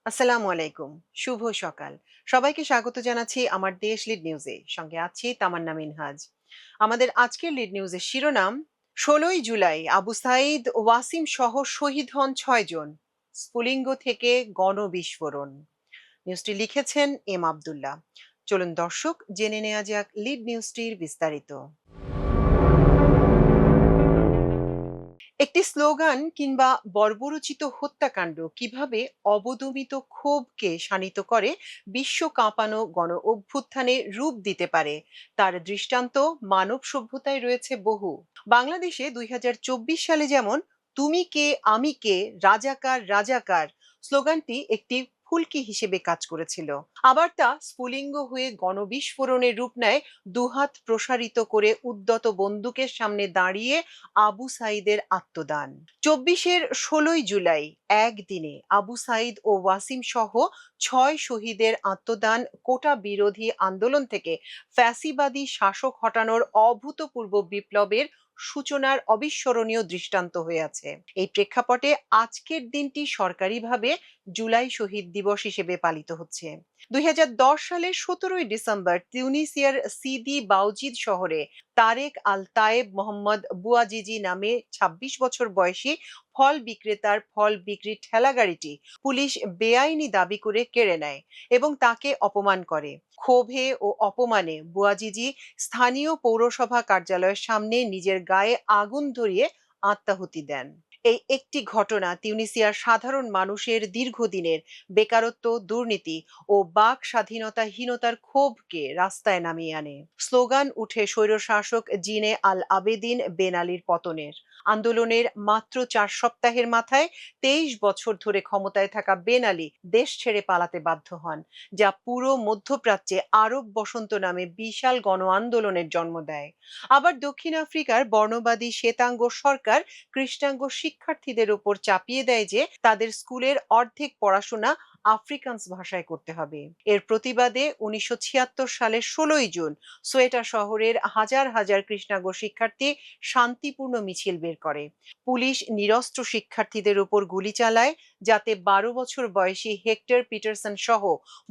আসসালামু আলাইকুম। শুভ সকাল। সবাইকে স্বাগত জানাচ্ছি আমার দেশ লিড নিউজে। সঙ্গে আছি তামান্না মিনহাজ। আমাদের আজকের লিড নিউজের শিরোনাম ১৬ই জুলাই আবু সাঈদ ওয়াসিম সহ শহীদ হন ৬ জন। স্ফুলিঙ্গ থেকে গণবিস্ফোরণ। নিউজটি লিখেছেন এম আব্দুল্লাহ। চলুন দর্শক জেনে নেওয়া যাক লিড নিউজটির বিস্তারিত। একটি স্লোগান কিংবা বর্বরোচিত হত্যাকাণ্ড কিভাবে অবদমিত ক্ষোভকে শানিত করে বিশ্ব কাঁপানো গণ অভ্যুত্থানে রূপ দিতে পারে তার দৃষ্টান্ত মানব সভ্যতায় রয়েছে বহু। বাংলাদেশে ২০২৪ সালে যেমন তুমি কে আমি কে রাজাকার রাজাকার স্লোগানটি একটি ফুলকি হিসেবে কাজ করেছিল, আবার তা স্ফুলিঙ্গ হয়ে গণবিস্ফোরণের রূপ নেয় দুহাত প্রসারিত করে উদ্যত বন্দুকের সামনে দাঁড়িয়ে আবু সাঈদের আত্মদান। ২৪-এর ১৬ই জুলাই একদিনে আবু সাঈদ ও ওয়াসিম সহ ৬ শহীদের আত্মদান কোটা বিরোধী আন্দোলন থেকে ফ্যাসিবাদী শাসক হটানোর অভূতপূর্ব বিপ্লবের সূচনার অবিস্মরণীয় দৃষ্টান্ত হয়ে আছে। এই প্রেক্ষাপটে আজকের দিনটি সরকারিভাবে জুলাই শহীদ দিবস হিসেবে পালিত হচ্ছে। ২০১০ সালের ১৭ই ডিসেম্বর তিউনিসিয়ার সিদি বাউজিদ শহরে তারেক আল তায়েব মোহাম্মদ বুয়াজিজি নামে ২৬ বছর বয়সী ফল বিক্রেতার ফল বিক্রির ঠেলাগাড়িটি পুলিশ বেআইনি দাবি করে কেড়ে নেয় এবং তাকে অপমান করে। ক্ষোভে ও অপমানে বুয়াজিজি স্থানীয় পৌরসভা কার্যালয়ের সামনে নিজের গায়ে আগুন ধরিয়ে আত্মাহুতি দেন। এই একটি ঘটনা তিউনিসিয়ার সাধারণ মানুষের দীর্ঘদিনের বেকারত্ব, দুর্নীতি ও বাক স্বাধীনতাহীনতার ক্ষোভকে রাস্তায় নামিয়ে আনে। স্লোগান উঠে স্বৈরশাসক জিনে আল আবেদিন বেন আলীর পতনের। আন্দোলনের মাত্র ৪ সপ্তাহের মাথায় ২৩ বছর ধরে ক্ষমতায় থাকা বেন আলী দেশ ছেড়ে পালাতে বাধ্য হন, যা পুরো মধ্যপ্রাচ্যে আরব বসন্ত নামে বিশাল গণ আন্দোলনের জন্ম দেয়। আবার দক্ষিণ আফ্রিকার বর্ণবাদী শ্বেতাঙ্গ সরকার কৃষ্ণাঙ্গ শিক্ষার্থীদের উপর চাপিয়ে দেয় যে তাদের স্কুলের অর্ধেক পড়াশোনা আফ্রিকান্স ভাষায় করতে হবে। এর প্রতিবাদে ১৯৭৬ সালের ১৬ই জুন সোয়েটা শহরের হাজার হাজার কৃষ্ণাঙ্গ শিক্ষার্থী শান্তিপূর্ণ মিছিল বের করে। পুলিশ নিরস্ত্র শিক্ষার্থীদের উপর গুলি চালায়, যাতে ১২ বছর বয়সী হেক্টর পিটারসন সহ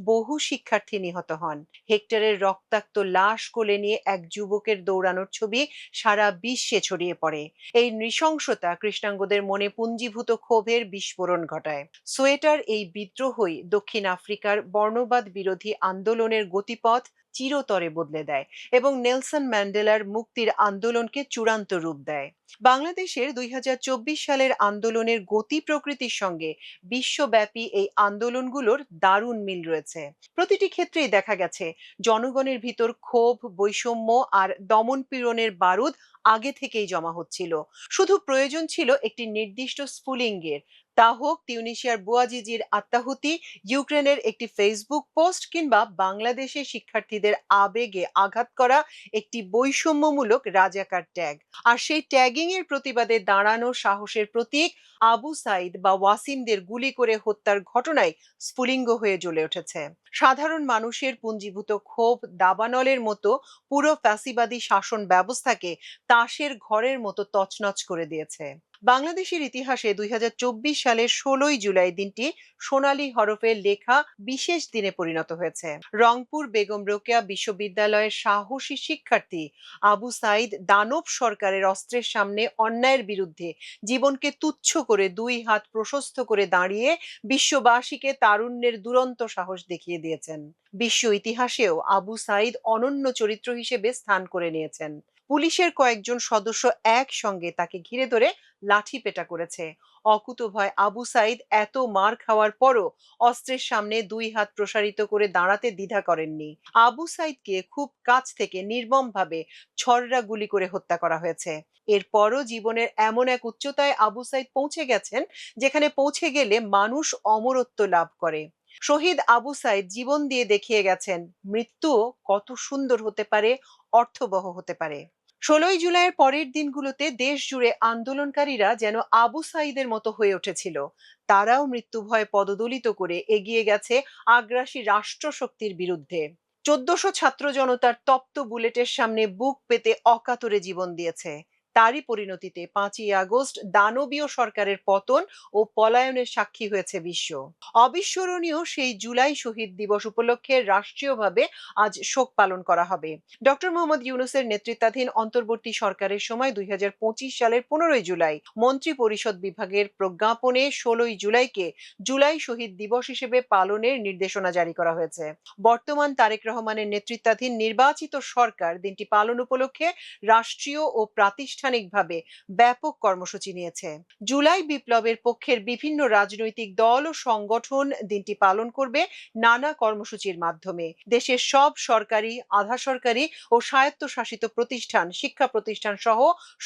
বহু শিক্ষার্থী নিহত হন। হেক্টরের রক্তাক্ত লাশ কোলে নিয়ে এক যুবকের দৌড়ানোর ছবি সারা বিশ্বে ছড়িয়ে পড়ে। এই নৃশংসতা কৃষ্ণাঙ্গদের মনে পুঞ্জীভূত ক্ষোভের বিস্ফোরণ ঘটায়। সোয়েটার এই বিদ্রোহই দক্ষিণ আফ্রিকার বর্ণবাদ বিরোধী আন্দোলনের গতিপথ চিরতরে বদলে দেয় এবং নেলসন ম্যান্ডেলার মুক্তির আন্দোলনকে চূড়ান্ত রূপ দেয়। বাংলাদেশের ২০২৪ সালের আন্দোলনের গতি প্রকৃতির সঙ্গে বিশ্বব্যাপী এই আন্দোলনগুলোর দারুণ মিল রয়েছে। প্রতিটি ক্ষেত্রেই দেখা গেছে জনগণের ভিতর ক্ষোভ, বৈষম্য আর দমন-পীড়নের বারুদ আগে থেকেই জমা হচ্ছিল। শুধু প্রয়োজন ছিল একটি নির্দিষ্ট স্ফুলিঙ্গের, তা হোক তিউনিসিয়ার বুয়াজিজির আত্মাহুতি, ইউক্রেনের একটি ফেসবুক পোস্ট কিংবা বাংলাদেশের শিক্ষার্থীদের আবেগে আঘাত করা একটি বৈষম্যমূলক রাজাকার ট্যাগ। আর সেই ট্যাগিং এর প্রতিবাদে দাঁড়ানো সাহসের প্রতীক আবু সাঈদ বা ওয়াসিমদের গুলি করে হত্যার ঘটনায় স্ফুলিঙ্গ হয়ে জ্বলে উঠেছে। সাধারণ মানুষের পুঞ্জীভূত ক্ষোভ দাবানলের মতো পুরো ফ্যাসিবাদী শাসন ব্যবস্থাকে তাসের ঘরের মতো তছনছ করে দিয়েছে। বাংলাদেশের ইতিহাসে ২০২৪ সালের ১৬ই জুলাই দিনটি সোনালী হরফে লেখা বিশেষ দিনে পরিণত হয়েছে। রংপুর বেগম রোকেয়া বিশ্ববিদ্যালয়ের সাহসী শিক্ষার্থী আবু সাঈদ দানব সরকারের অস্ত্রের সামনে অন্যায়ের বিরুদ্ধে জীবনকে তুচ্ছ করে ২ হাত প্রশস্ত করে দাঁড়িয়ে বিশ্ববাসীকে তারুণ্যের দুরন্ত সাহস দেখিয়ে দিয়েছেন। বিশ্ব ইতিহাসেও আবু সাঈদ অনন্য চরিত্র হিসেবে স্থান করে নিয়েছেন। পুলিশের কয়েকজন সদস্য একসঙ্গে তাকে ঘিরে ধরে লাঠিপেটা করেছে। অকুতোভয় আবু সাঈদ এত মার খাওয়ার পরও অস্ত্রের সামনে ২ হাত প্রসারিত করে দাঁড়াতে দ্বিধা করেননি। আবু সাঈদকে খুব কাছ থেকে নির্মমভাবে ছররা গুলি করে হত্যা করা হয়েছে। এরপরও জীবনের এমন এক উচ্চতায় আবু সাঈদ পৌঁছে গেছেন, যেখানে পৌঁছে গেলে মানুষ অমরত্ব লাভ করে। শহীদ আবু সাঈদ জীবন দিয়ে দেখিয়ে গেছেন মৃত্যুও কত সুন্দর হতে পারে, অর্থবহ হতে পারে। ১৬ই জুলাইয়ের পরের দিনগুলোতে দেশ জুড়ে আন্দোলনকারীরা যেন আবু সাঈদের মতো হয়ে উঠেছিল। তারাও মৃত্যু ভয় পদদলিত করে এগিয়ে গেছে আগ্রাসী রাষ্ট্রশক্তির বিরুদ্ধে। ১৪০০ ছাত্র জনতার তপ্ত বুলেটের সামনে বুক পেতে অকাতরে জীবন দিয়েছে। তারই পরিণতিতে 5ই আগস্ট দানবীয় সরকারের পতন ও পলায়নের সাক্ষী হয়েছে বিশ্ব। অবিস্মরণীয় সেই জুলাই শহীদ দিবস উপলক্ষে রাষ্ট্রীয়ভাবে আজ শোক পালন করা হবে। ডক্টর মোহাম্মদ ইউনূসের নেতৃত্বাধীন অন্তর্বর্তী সরকারের সময় 2025 সালের 15ই জুলাই মন্ত্রী পরিষদ বিভাগের প্রজ্ঞাপনে 16ই জুলাইকে জুলাই শহীদ দিবস হিসেবে পালনের নির্দেশনা জারি করা হয়েছে। বর্তমান তারেক রহমানের নেতৃত্বাধীন নির্বাচিত সরকার দিনটি পালন উপলক্ষে রাষ্ট্রীয় ও প্রাতিষ্ঠানিকভাবে ব্যাপক কর্মসূচি নিয়েছে। জুলাই বিপ্লবের পক্ষের বিভিন্ন রাজনৈতিক দল ও সংগঠন দিনটি পালন করবে নানা কর্মসূচির মাধ্যমে। দেশের সব সরকারি, আধা সরকারি ও স্বায়ত্তশাসিত প্রতিষ্ঠান, শিক্ষা প্রতিষ্ঠান সহ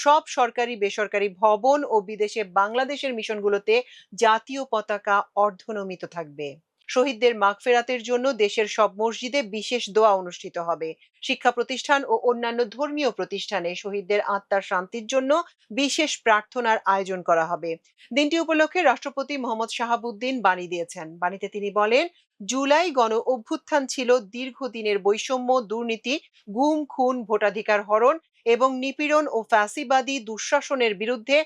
সব সরকারি বেসরকারি ভবন ও বিদেশে বাংলাদেশের মিশনগুলোতে জাতীয় পতাকা অর্ধনমিত থাকবে। শহীদদের মাগফেরাতের জন্য দেশের সব মসজিদে বিশেষ দোয়া অনুষ্ঠিত হবে। শিক্ষা প্রতিষ্ঠান ও অন্যান্য ধর্মীয় প্রতিষ্ঠানে শহীদদের আত্মার শান্তির জন্য বিশেষ প্রার্থনার আয়োজন করা হবে। দিনটি উপলক্ষে রাষ্ট্রপতি মোহাম্মদ শাহাবুদ্দিন বাণী দিয়েছেন। বাণীতে তিনি বলেন, জুলাই গণ অভ্যুত্থান ছিল দীর্ঘদিনের বৈষম্য, দুর্নীতি, গুম খুন, ভোটাধিকার হরণ এবং নিপীড়ন ও ফ্যাসিবাদী দুঃশাসনের বিরুদ্ধে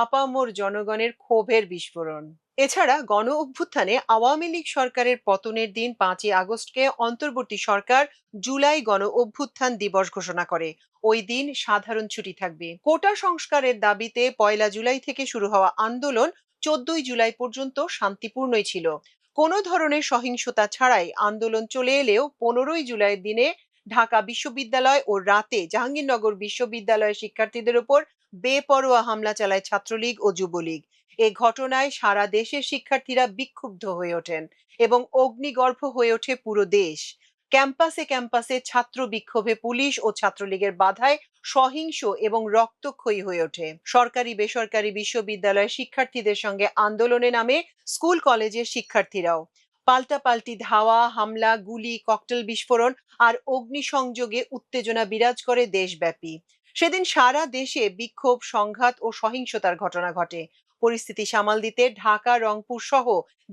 আপামর জনগণের ক্ষোভের বিস্ফোরণ। এছাড়া গণ অভ্যুত্থানে আওয়ামী লীগ সরকারের পতনের দিন 5ই আগস্টকে অন্তর্বর্তী সরকার জুলাই গণ অভ্যুত্থান দিবস ঘোষণা করে। ওই দিন সাধারণ ছুটি থাকবে। কোটা সংস্কারের দাবিতে 1 জুলাই থেকে শুরু হওয়া আন্দোলন 14ই জুলাই পর্যন্ত শান্তিপূর্ণই ছিল। কোনো ধরনের সহিংসতা ছাড়াই আন্দোলন চলে এলেও 15ই জুলাইয়ের দিনে ঢাকা বিশ্ববিদ্যালয় ও রাতে জাহাঙ্গীরনগর বিশ্ববিদ্যালয়ের শিক্ষার্থীদের উপর বেপরোয়া হামলা চালায় ছাত্রলীগ ও যুবলীগ। এ ঘটনায় সারা দেশের শিক্ষার্থীরা বিক্ষুব্ধ হয়ে ওঠেন এবং অগ্নিগর্ভ হয়ে ওঠে পুরো দেশ। ক্যাম্পাসে ক্যাম্পাসে ছাত্র বিক্ষোভে পুলিশ ও ছাত্রলীগের বাধায় সহিংস এবং রক্তক্ষয়ী হয়ে ওঠে। সরকারি বেসরকারি বিশ্ববিদ্যালয়ের শিক্ষার্থীদের সঙ্গে আন্দোলনে নামে স্কুল কলেজের শিক্ষার্থীরাও। পাল্টাপাল্টি ধাওয়া, হামলা, গুলি, ককটেল বিস্ফোরণ আর অগ্নিসংযোগে উত্তেজনা বিরাজ করে দেশব্যাপী। সেদিন সারা দেশে বিক্ষোভ, সংঘাত ও সহিংসতার ঘটনা ঘটে। পরিস্থিতি সামাল দিতে ঢাকা, রংপুর সহ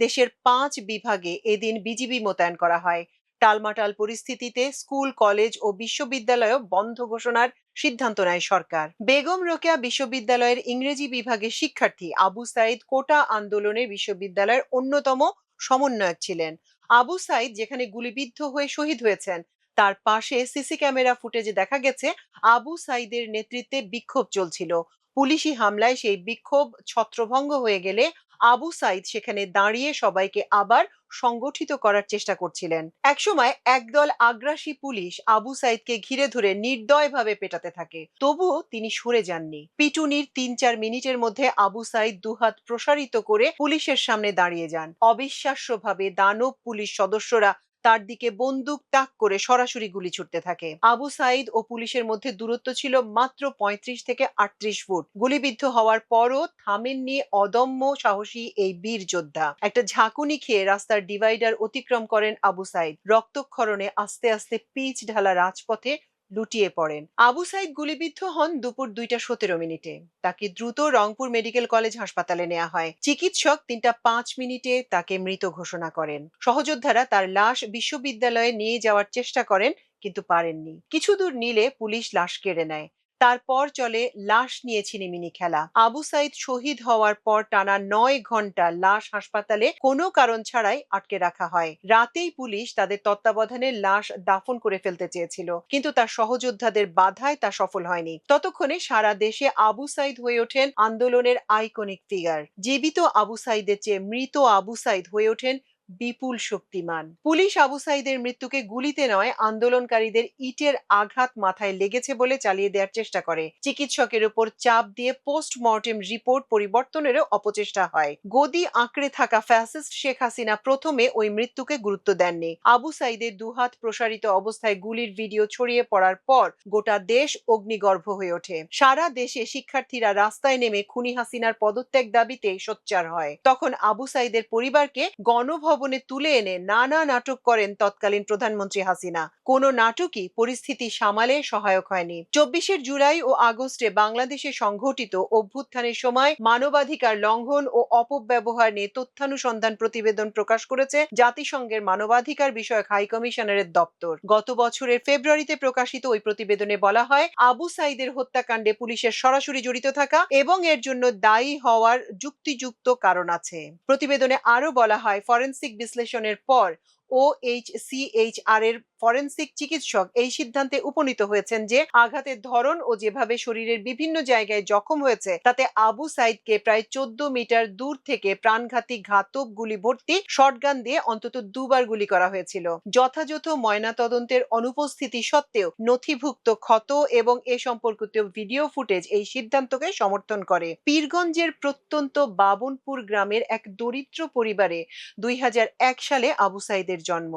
দেশের 5 বিভাগে এদিন বিজিবি মোতায়েন করা হয়। টালমাটাল পরিস্থিতিতে স্কুল, কলেজ ও বিশ্ববিদ্যালয় বন্ধ ঘোষণার সিদ্ধান্ত নেয় সরকার। বেগম রোকেয়া বিশ্ববিদ্যালয়ের ইংরেজি বিভাগের শিক্ষার্থী আবু সাইদ কোটা আন্দোলনে বিশ্ববিদ্যালয়ের অন্যতম সমন্বয়ক ছিলেন। আবু সাইদ যেখানে গুলিবিদ্ধ হয়ে শহীদ হয়েছেন, তার পাশে সিসি ক্যামেরা ফুটেজে দেখা গেছে আবু সাইদের নেতৃত্বে বিক্ষোভ চলছিল। পুলিশি হামলায় সেই বিক্ষোভ ছত্রভঙ্গ হয়ে গেলে আবু সাইদ সেখানে দাঁড়িয়ে সবাইকে আবার সংগঠিত করার চেষ্টা করছিলেন। একসময় একদল আগ্রাসী পুলিশ আবু সাইদকে ঘিরে ধরে নির্দয়ভাবে পেটাতে থাকে, তবুও তিনি সরে যাননি। পিটুনির 3-4 মিনিটের মধ্যে আবু সাইদ দুহাত প্রসারিত করে পুলিশের সামনে দাঁড়িয়ে যান। অবিশ্বাস্যভাবে দানব পুলিশ সদস্যরা তার দিকে বন্দুক তাক করে সরাসরি গুলি ছুড়তে থাকে। আবু সাইদ ও পুলিশের মধ্যে দূরত্ব ছিল মাত্র 35 থেকে 38 ফুট। গুলিবিদ্ধ হওয়ার পরও থামেননি অদম্য সাহসী এই বীর যোদ্ধা। একটা ঝাঁকুনি খেয়ে রাস্তার ডিভাইডার অতিক্রম করেন আবু সাইদ। রক্তক্ষরণে আস্তে আস্তে পিচ ঢালা রাজপথে লুটিয়ে পড়েন। আবু সাইদ গুলিবিদ্ধ হন দুপুর 2টা 17 মিনিটে। তাকে দ্রুত রংপুর মেডিকেল কলেজ হাসপাতালে নেওয়া হয়। চিকিৎসক 3টা 5 মিনিটে তাকে মৃত ঘোষণা করেন। সহযোদ্ধারা তার লাশ বিশ্ববিদ্যালয়ে নিয়ে যাওয়ার চেষ্টা করেন, কিন্তু পারেননি। কিছু দূর নিলে পুলিশ লাশ কেড়ে নেয়। তারপর চলে লাশ নিয়ে ছিনিমিনি খেলা। আবু সাইদ শহীদ হওয়ার পর টানা 9 ঘন্টা লাশ হাসপাতালে কোনো কারণ ছাড়াই আটকে রাখা হয়। রাতেই পুলিশ তাদের তত্ত্বাবধানে লাশ দাফন করে ফেলতে চেয়েছিল, কিন্তু তার সহযোদ্ধাদের বাধায় তা সফল হয়নি। ততক্ষণে সারা দেশে আবু সাইদ হয়ে ওঠেন আন্দোলনের আইকনিক ফিগার। জীবিত আবু সাইদের চেয়ে মৃত আবু সাইদ হয়ে ওঠেন বিপুল শক্তিমান। পুলিশ আবু সাইদের মৃত্যুকে গুলিতে নয়, আন্দোলনকারীদের ইটের আঘাত মাথায় লেগেছে বলে চালিয়ে দেওয়ার চেষ্টা করে। চিকিৎসকের উপর চাপ দিয়ে পোস্টমর্টেম রিপোর্ট পরিবর্তনেরও অপচেষ্টা হয়। গদি আঁকড়ে থাকা ফ্যাসিস্ট শেখ হাসিনা প্রথমে ওই মৃত্যুকে গুরুত্ব দেননি। আবু সাইদের দুহাত প্রসারিত অবস্থায় গুলির ভিডিও ছড়িয়ে পড়ার পর গোটা দেশ অগ্নিগর্ভ হয়ে ওঠে। সারা দেশে শিক্ষার্থীরা রাস্তায় নেমে খুনি হাসিনার পদত্যাগ দাবিতে সোচ্চার হয়। তখন আবু সাইদের পরিবারকে গণভবন ভবনে তুলে এনে নানা নাটক করেন তৎকালীন প্রধানমন্ত্রী হাসিনা। কোনো নাটকই পরিস্থিতি সামালে সহায়ক হয়নি। 24 জুলাই ও আগস্টে বাংলাদেশে সংঘটিত অভ্যুত্থানের সময় মানবাধিকার লঙ্ঘন ও অপব্যবহার নিয়ে তথ্যানুসন্ধান প্রতিবেদন প্রকাশ করেছে জাতিসংঘের মানবাধিকার বিষয়ক হাই কমিশনারের দপ্তর। গত বছরের ফেব্রুয়ারিতে প্রকাশিত ওই প্রতিবেদনে বলা হয়, আবু সাইদের হত্যাকাণ্ডে পুলিশের সরাসরি জড়িত থাকা এবং এর জন্য দায়ী হওয়ার যুক্তিযুক্ত কারণ আছে। প্রতিবেদনে আরো বলা হয়, ফরেনসিক বিশ্লেষণের পর OHCHR এর ফরেনসিক চিকিৎসক এই সিদ্ধান্তে উপনীত হয়েছেন যে আঘাতের ধরন ও যেভাবে শরীরের বিভিন্ন জায়গায় জখম হয়েছে তাতে আবু সাইদকে প্রায় 14 মিটার দূর থেকে প্রাণঘাতী ঘাতক গুলি ভর্তি শটগান দিয়ে অন্তত দুবার গুলি করা হয়েছিল। যথাযথ ময়নাতদন্তের অনুপস্থিতি সত্ত্বেও নথিভুক্ত ক্ষত এবং এ সম্পর্কিত ভিডিও ফুটেজ এই সিদ্ধান্তকে সমর্থন করে। পীরগঞ্জের প্রত্যন্ত বাবনপুর গ্রামের এক দরিদ্র পরিবারে 2001 সালে আবু সাইদের জন্ম।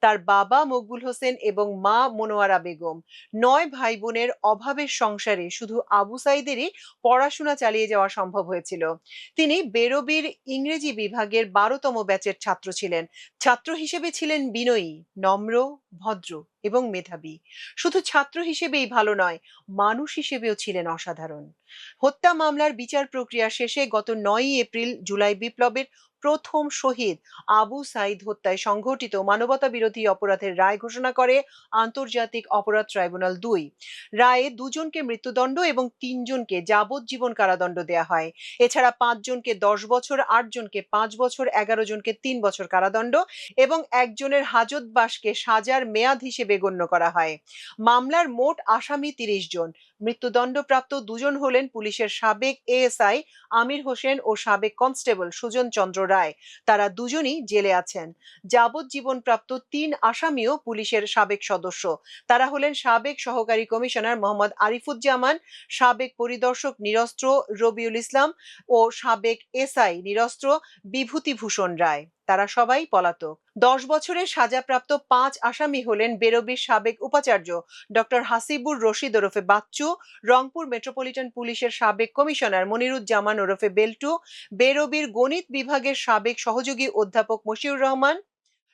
তার বাবা মকবুল হোসেন এবং মা মনোয়ারা বেগম। 9 ভাই বোনের অভাবের সংসারে শুধু আবু সাইদেরই পড়াশোনা চালিয়ে যাওয়া সম্ভব হয়েছিল। তিনি বেরোবির ইংরেজি বিভাগের 12তম ব্যাচের ছাত্র ছিলেন। ছাত্র হিসেবে ছিলেন বিনয়ী, নম্র, ভদ্র এবং মেধাবী। শুধু ছাত্র হিসেবেই ভালো নয়, মানুষ হিসেবেও ছিলেন অসাধারণ। হত্যা মামলার বিচার প্রক্রিয়া শেষে গত 9 এপ্রিল জুলাই বিপ্লবের প্রথম শহীদ আবু সাইদ হত্যায় সংঘটিত মানবতা বিরোধী অপরাধের রায় ঘোষণা করে আন্তর্জাতিক অপরাধ ট্রাইব্যুনাল 2। রায়ে 2 জনকে মৃত্যুদণ্ড এবং 3 জনকে যাবজ্জীবন কারাদণ্ড দেয়া হয়। এছাড়া 5 জনকে 10 বছর, 8 জনকে 5 বছর, 11 জনকে 3 বছর কারাদণ্ড এবং একজনের হাজতবাসকে সাজার মেয়াদ হিসেবে গণ্য করা হয়। মামলার মোট আসামি 30 জন। মৃত্যুদণ্ডপ্রাপ্ত 2 জন হলেন পুলিশের সাবেক এএসআই আমির হোসেন ও সাবেক কনস্টেবল সুজন চন্দ্র রায়। তারা দুজনই জেলে আছেন। যাবজ্জীবনপ্রাপ্ত 3 আসামিও পুলিশের সাবেক সদস্য। তারা হলেন সাবেক সহকারী কমিশনার মোহাম্মদ আরিফুজ্জামান, সাবেক পরিদর্শক নিরস্ত্র রবিউল ইসলাম ও সাবেক এসআই নিরস্ত্র বিভূতিভূষণ রায়। তারা সবাই পলাতক। 10 বছরের সাজাপ্রাপ্ত 5 আসামি হলেন বেরোবির সাবেক উপাচার্য ডক্টর হাসিবুর রশিদ ওরফে বাচ্চু, রংপুর মেট্রোপলিটন পুলিশের সাবেক কমিশনার মনিরুজ্জামান ওরফে বেল্টু, বেরোবির গণিত বিভাগের সাবেক সহযোগী অধ্যাপক মশিউর রহমান,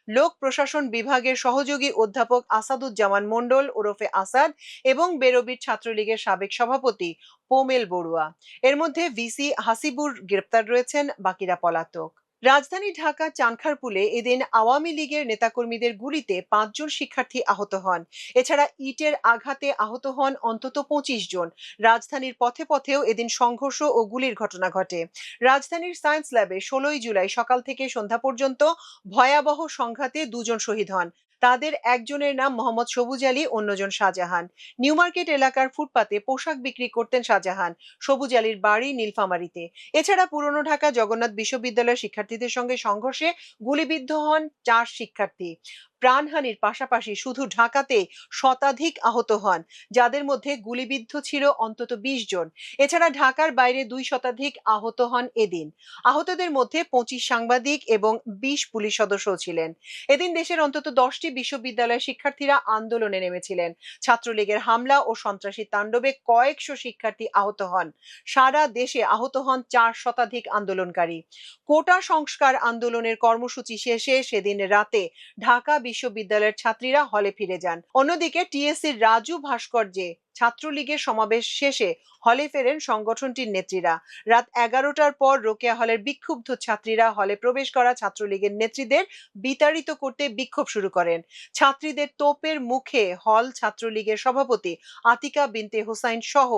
লোক প্রশাসন বিভাগের সহযোগী অধ্যাপক আসাদুজ্জামান মণ্ডল ওরফে আসাদ এবং বেরোবির ছাত্রলীগের সাবেক সভাপতি পোমেল বড়ুয়া। এর মধ্যে ভিসি হাসিবুর গ্রেপ্তার রয়েছেন, বাকিরা পলাতক। রাজধানী ঢাকা চানখারপুলে এদিন আওয়ামী লীগের নেতাকর্মীদের গুলিতে 5 জন শিক্ষার্থী আহত হন। এছাড়া ইটের আঘাতে আহত হন অন্তত 25 জন। রাজধানীর পথে পথেও এদিন সংঘর্ষ ও গুলির ঘটনা ঘটে। রাজধানীর সায়েন্স ল্যাবে 16 জুলাই সকাল থেকে সন্ধ্যা পর্যন্ত ভয়াবহ সংঘাতে 2 জন শহীদ হন। তাদের একজনের নাম মোহাম্মদ সবুজ আলী, অন্যজন শাহজাহান। নিউ মার্কেট এলাকার ফুটপাতে পোশাক বিক্রি করতেন শাহজাহান। সবুজ আলীর বাড়ি নীলফামারীতে। এছাড়া পুরনো ঢাকা জগন্নাথ বিশ্ববিদ্যালয়ের শিক্ষার্থীদের সঙ্গে সংঘর্ষে গুলিবিদ্ধ হন 4 শিক্ষার্থী। প্রাণহানির পাশাপাশি শুধু ঢাকাতে শতাধিক আহত হন, যাদের মধ্যে গুলিবিদ্ধ ছিল অন্তত 20 জন। এছাড়া ঢাকার বাইরে 2 শতাধিক আহত হন এদিন। আহতদের মধ্যে 25 সাংবাদিক এবং 20 পুলিশ সদস্যও ছিলেন। এদিন দেশের অন্তত 10টি বিশ্ববিদ্যালয়ের শিক্ষার্থীরা আন্দোলনে নেমেছিলেন। ছাত্রলীগের হামলা ও সন্ত্রাসী তাণ্ডবে কয়েকশো শিক্ষার্থী আহত হন। সারা দেশে আহত হন 4 শতাধিক আন্দোলনকারী। কোটা সংস্কার আন্দোলনের কর্মসূচি শেষে সেদিন রাতে ঢাকা বিশ্ববিদ্যালয়ের ছাত্রীরা হলে ফিরে যান। অন্যদিকে টিএসসির রাজু ভাস্কর্যে ছাত্রলীগের সমাবেশ শেষে হলে ফেরেন সংগঠনটির নেত্রীরা। রাত 11টার পর রোকেয়া হলের বিক্ষুব্ধ ছাত্রীরা হলে প্রবেশ করা ছাত্রলীগের নেত্রীদের বিতাড়িত করতে বিক্ষোভ শুরু করেন। ছাত্রীদের তোপের মুখে হল ছাত্রলীগের সভাপতি আতিকা বিনতে হোসাইন সহ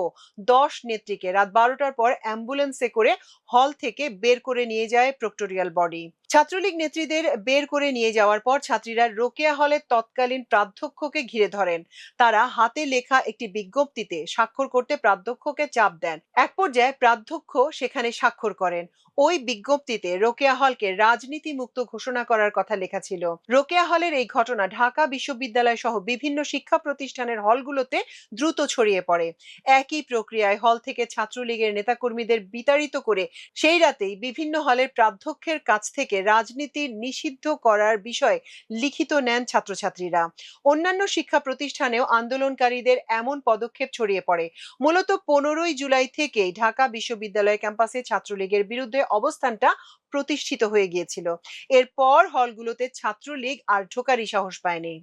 10 নেত্রীকে রাত 12টার পর অ্যাম্বুলেন্সে করে হল থেকে বের করে নিয়ে যায় প্রক্টোরিয়াল বডি। ছাত্রলীগ নেত্রীদের বের করে নিয়ে যাওয়ার পর ছাত্রীরা রোকেয়া হলের তৎকালীন প্রাধ্যক্ষকে ঘিরে ধরেন। তারা হাতে লেখা একটি বিজ্ঞপ্তিতে স্বাক্ষর করতে প্রাধ্যক্ষকে চাপ দেন। এক পর্যায়ে প্রাধ্যক্ষ সেখানে স্বাক্ষর করেন। ওই বিজ্ঞপ্তিতে রোকেয়া হলকে রাজনীতি মুক্ত ঘোষণা করার কথা লেখা ছিল। রোকেয়া হলের এই ঘটনা ঢাকা বিশ্ববিদ্যালয় সহ বিভিন্ন শিক্ষা প্রতিষ্ঠানের হলগুলোতে দ্রুত ছড়িয়ে পড়ে। একই প্রক্রিয়ায় হল থেকে ছাত্রলীগের নেতাকর্মীদের বিতাড়িত করে সেই রাতেই বিভিন্ন হলের প্রাধ্যক্ষের কাছ থেকে রাজনীতি নিষিদ্ধ করার বিষয়ে লিখিত নেন ছাত্রছাত্রীরা। অন্যান্য শিক্ষা প্রতিষ্ঠানেও আন্দোলনকারীদের এমন পদক্ষেপ ছড়িয়ে পড়ে। মূলত 15ই জুলাই থেকেই ঢাকা বিশ্ববিদ্যালয় ক্যাম্পাসে ছাত্রলীগের বিরুদ্ধে অবস্থানটা প্রতিষ্ঠিত হয়ে গিয়েছিল। এরপর হলগুলোতে ছাত্রলীগ আর ঢোকারই সাহস পায়নি।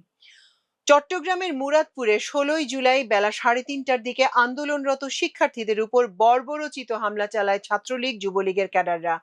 চট্টগ্রামের মুরাদপুরে ১৬ই জুলাই বেলা ৩:৩০টার দিকে আন্দোলনরত শিক্ষার্থীদের উপর বর্বরোচিত হামলা চালায় ছাত্রলীগ যুবলীগের ক্যাডাররা।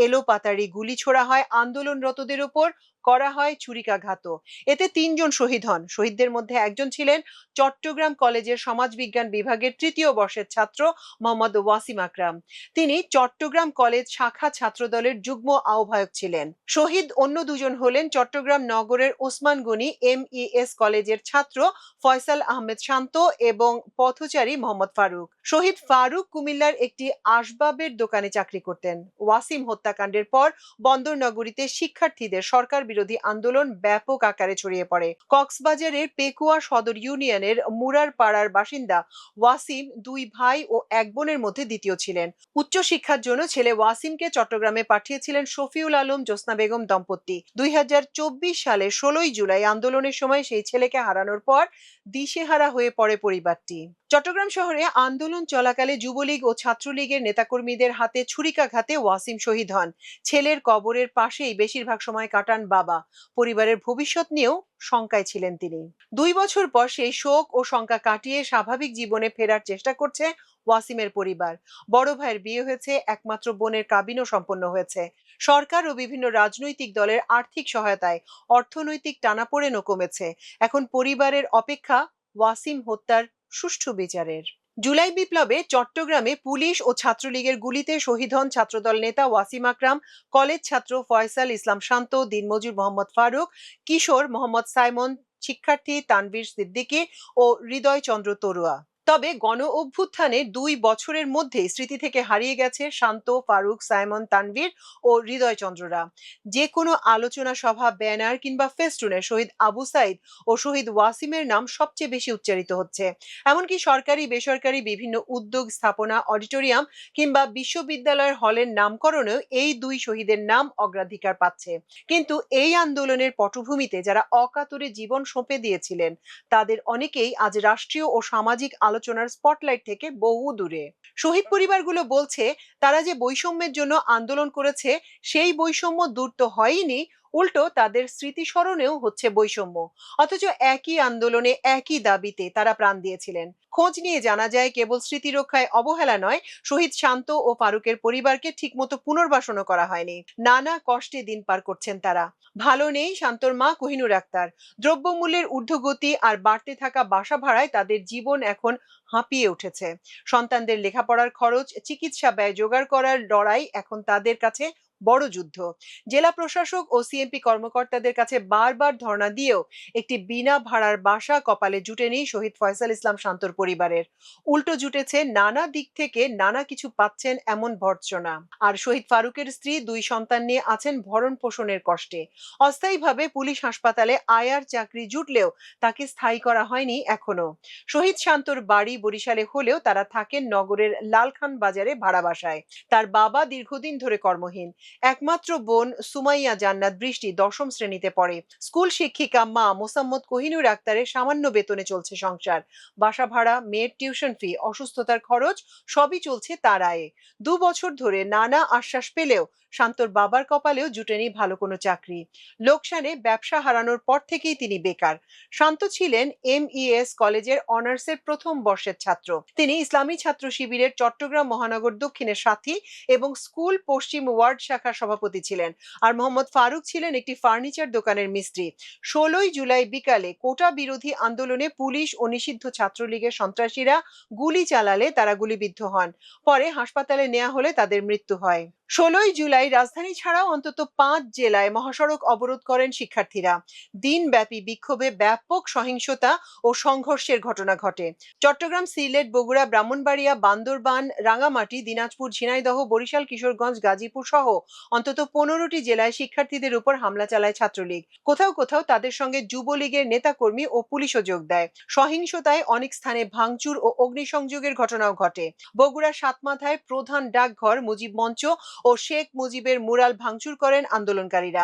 এলোপাতাড়ি গুলি ছোড়া হয় আন্দোলনরতদের উপর, করা হয় ছুরিকাঘাতও। এতে ৩ জন শহীদ হন। শহীদদের মধ্যে একজন ছিলেন চট্টগ্রাম কলেজের সমাজবিজ্ঞান বিভাগের ৩য় বর্ষের ছাত্র মোহাম্মদ ওয়াসিম আকরাম। তিনি চট্টগ্রাম কলেজ শাখা ছাত্রদলের যুগ্ম আহ্বায়ক ছিলেন। শহীদ অন্য ২ জন হলেন চট্টগ্রাম নগরের ওসমান গনি এমইএস কলেজের ছাত্র ফয়সাল আহমেদ শান্ত এবং পথচারী মোহাম্মদ ফারুক। শহীদ ফারুক কুমিল্লার একটি আসবাবের দোকানে চাকরি করতেন। ওয়াসিম হত্যাকাণ্ডের পর বন্দরনগরীতে শিক্ষার্থীদের সরকার বিরোধী আন্দোলন ব্যাপক আকারে ছড়িয়ে পড়ে। কক্সবাজারের পেকুয়া সদর ইউনিয়নের মুরার পাড়ার বাসিন্দা ওয়াসিম ২ ভাই ও ১ বোনের মধ্যে দ্বিতীয় ছিলেন। উচ্চশিক্ষার জন্য ছেলে ওয়াসিমকে চট্টগ্রামে পাঠিয়েছিলেন শফিউল আলম জ্যোৎস্না বেগম দম্পতি। ২০২৪ সালে ১৬ই জুলাই আন্দোলনের সময় সেই ছেলেকে হারানোর পর দিশেহারা হয়ে পড়ে পরিবারটি। চট্টগ্রাম শহরে আন্দোলন চলাকালে যুবলীগ ও ছাত্রলীগের নেতাকর্মীদের হাতে ছুরিকাঘাতে ওয়াসিম শহীদ হন। ছেলের কবরের পাশেই বেশিরভাগ সময় কাটান বাবা। পরিবারের ভবিষ্যৎ নিয়েও শঙ্কায় ছিলেন তিনি। ২ বছর পর সেই শোক ও শঙ্কা কাটিয়ে স্বাভাবিক জীবনে ফেরার চেষ্টা করছে ওয়াসিমের পরিবার। বড় ভাইয়ের বিয়ে হয়েছে, একমাত্র বোনের কাবিনও সম্পন্ন হয়েছে। সরকার ও বিভিন্ন রাজনৈতিক দলের আর্থিক সহায়তায় অর্থনৈতিক টানাপোড়েনও কমেছে। এখন পরিবারের অপেক্ষা ওয়াসিম হত্যার সুষ্ঠু বিচারের। জুলাই বিপ্লবে চট্টগ্রামে পুলিশ ও ছাত্রলীগের গুলিতে শহীদ হন ছাত্রদল নেতা ওয়াসিম আকরাম, কলেজ ছাত্র ফয়সাল ইসলাম শান্ত, দিনমজুর মোহাম্মদ ফারুক, কিশোর মোহাম্মদ সাইমন, শিক্ষার্থী তানভীর সিদ্দিকী ও হৃদয় চন্দ্র তরুয়া। তবে গণ অভ্যুত্থানে ২ বছরের মধ্যে স্মৃতি থেকে হারিয়ে গেছে শান্ত, ফারুক, সাইমন, তানভীর ও হৃদয় চন্দ্ররা। যে কোনো আলোচনা সভা, ব্যানার কিংবা ফেস্টুনে শহীদ আবু সাইদ ও শহীদ ওয়াসিমের নাম সবচেয়ে বেশি উচ্চারিত হচ্ছে। এমনকি সরকারি বেসরকারি বিভিন্ন উদ্যোগ, স্থাপনা, অডিটোরিয়াম কিংবা বিশ্ববিদ্যালয়ের হলের নামকরণেও এই ২ শহীদের নাম অগ্রাধিকার পাচ্ছে। কিন্তু এই আন্দোলনের পটভূমিতে যারা অকাতরে জীবন সঁপে দিয়েছিলেন, তাদের অনেকেই আজ রাষ্ট্রীয় ও সামাজিক আলোচনার স্পটলাইট থেকে বহু দূরে। শহীদ পরিবারগুলো বলছে, তারা যে বৈষম্যের জন্য আন্দোলন করেছে, সেই বৈষম্য দূর তো হয়নি, উল্টো তাদের স্মৃতিস্মরণেও হচ্ছে বৈষম্য। অথচ একই আন্দোলনে একই দাবিতে তারা প্রাণ দিয়েছিলেন। খোঁজ নিয়ে জানা যায়, কেবল স্মৃতি রক্ষায় অবহেলা নয়, শহীদ শান্ত ও ফারুকের পরিবারকে ঠিকমতো পুনর্বাসনও করা হয়নি। নানা কষ্টে দিন পার করছেন তারা। ভালো নেই শান্তর মা কোহিনুর আক্তার। দ্রব্যমূল্যের ঊর্ধ্বগতি আর বাড়তে থাকা বাসা ভাড়ায় তাদের জীবন এখন হাঁপিয়ে উঠেছে। সন্তানদের লেখাপড়ার খরচ, চিকিৎসা ব্যয় জোগাড় করার লড়াই এখন তাদের কাছে বড় যুদ্ধ। জেলা প্রশাসক ও সিএমপি কর্মকর্তাদের কাছে বারবার ধর্ণা দিয়েও একটি বিনা ভাড়ার বাসা কপালে জুটেনি শহীদ ফয়সাল ইসলাম শান্তর পরিবারের। উল্টো জুটেছে নানা দিক থেকে নানা কিছু পাচ্ছেন এমন ভর্ৎসনা। আর শহীদ ফারুকের স্ত্রী ২ সন্তান নিয়ে আছেন ভরণ পোষণের কষ্টে। অস্থায়ীভাবে পুলিশ হাসপাতালে আয়ার চাকরি জুটলেও তাকে স্থায়ী করা হয়নি এখনো। শহীদ শান্তর বাড়ি বরিশালে হলেও তারা থাকেন নগরের লালখান বাজারে ভাড়া বাসায়। তার বাবা দীর্ঘদিন ধরে কর্মহীন। একমাত্র বোন সুমাইয়া জান্নাত বৃষ্টি ১০ম শ্রেণীতে পড়ে। স্কুল শিক্ষিকা মা মোসাম্মদ কোহিনুর আক্তারের সামান্য বেতনে চলছে সংসার। বাসা ভাড়া, মেয়ের টিউশন ফি, অসুস্থতার খরচ সবই চলছে তার আয়ে। ২ বছর ধরে নানা আশ্বাস পেলেও শান্তর বাবার কপালেও জুটেনি ভালো কোনো চাকরি। লোকসানে ব্যবসা হারানোর পর থেকেই তিনি বেকার। শান্ত ছিলেন এমইএস কলেজের অনার্সের ১ম বর্ষের ছাত্র। তিনি ইসলামী ছাত্র শিবিরের চট্টগ্রাম মহানগর দক্ষিণের সাথী এবং স্কুল পশ্চিম ওয়ার্ড শাখার সভাপতি ছিলেন। আর মোহাম্মদ ফারুক ছিলেন একটি ফার্নিচার দোকানের মিস্ত্রি। ১৬ই জুলাই বিকালে কোটা বিরোধী আন্দোলনে পুলিশ ও নিষিদ্ধ ছাত্রলীগের সন্ত্রাসীরা গুলি চালালে তারা গুলিবিদ্ধ হন। পরে হাসপাতালে নেওয়া হলে তাদের মৃত্যু হয়। ১৬ই জুলাই রাজধানী ছাড়াও অন্তত ৫ জেলায় মহাসড়ক অবরোধ করেন শিক্ষার্থীরা। দিনব্যাপী বিক্ষোভে ব্যাপক সহিংসতা ও সংঘর্ষের ঘটনা ঘটে। চট্টগ্রাম, সিলেট, বগুড়া, ব্রাহ্মণবাড়িয়া, বান্দরবান, রাঙামাটি, দিনাজপুর, ঝিনাইদহ, বরিশাল, কিশোরগঞ্জ, গাজীপুর সহ অন্তত ১৫টি জেলায় শিক্ষার্থীদের উপর হামলা চালায় ছাত্রলীগ। কোথাও কোথাও তাদের সঙ্গে যুবলীগের নেতাকর্মী ও পুলিশও যোগ দেয়। সহিংসতায় অনেক স্থানে ভাঙচুর ও অগ্নিসংযোগের ঘটনাও ঘটে। বগুড়ার সাতমাথায় প্রধান ডাকঘর, মুজিব মঞ্চ ও শেখ মুজিবের মুরাল ভাঙচুর করেন আন্দোলনকারীরা।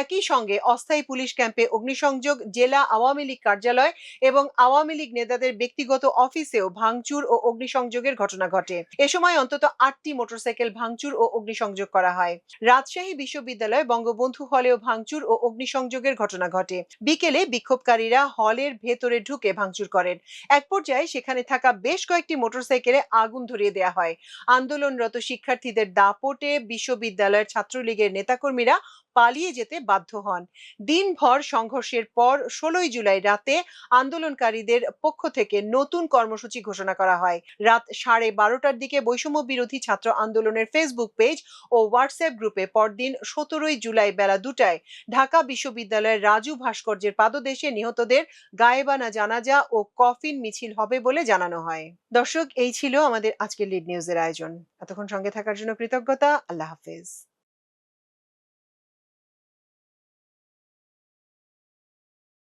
একই সঙ্গে অস্থায়ী পুলিশ ক্যাম্পে অগ্নিসংযোগ, জেলা আওয়ামী লীগ কার্যালয় এবং আওয়ামী লীগ নেতাদের ব্যক্তিগত অফিসেও ভাঙচুর ও অগ্নিসংযোগের ঘটনা ঘটে। এ সময় অন্তত ৮টি মোটরসাইকেল ভাঙচুর ও অগ্নিসংযোগ করা হয়। রাজশাহী বিশ্ববিদ্যালয় বঙ্গবন্ধু হলেও ভাঙচুর ও অগ্নিসংযোগের ঘটনা ঘটে। বিকেলে বিক্ষোভকারীরা হলের ভেতরে ঢুকে ভাঙচুর করেন। এক পর্যায়ে সেখানে থাকা বেশ কয়েকটি মোটরসাইকেলে আগুন ধরিয়ে দেওয়া হয়। আন্দোলনরত শিক্ষার্থীদের দাপটে বিশ্ববিদ্যালয়ের ছাত্রলীগের নেতাকর্মীরা পালিয়ে যেতে বাধ্য হন। দিনভর সংঘর্ষের পর ১৬ই জুলাই রাতে আন্দোলনকারীদের পক্ষ থেকে নতুন কর্মসূচি ঘোষণা করা হয়। রাত 12:30টার দিকে বৈষম্য বিরোধী ছাত্র আন্দোলনের ফেসবুক পেজ ও হোয়াটসঅ্যাপ গ্রুপে পরদিন ১৭ই জুলাই বেলা ২টায় ঢাকা বিশ্ববিদ্যালয়ের রাজু ভাস্কর্যের পাদদেশে নিহতদের গায়েবানা জানাজা ও কফিন মিছিল হবে বলে জানানো হয়। দর্শক, এই ছিল আমাদের আজকের লিড নিউজের আয়োজন। এতক্ষণ সঙ্গে থাকার জন্য কৃতজ্ঞতা। আল্লাহ হাফেজ।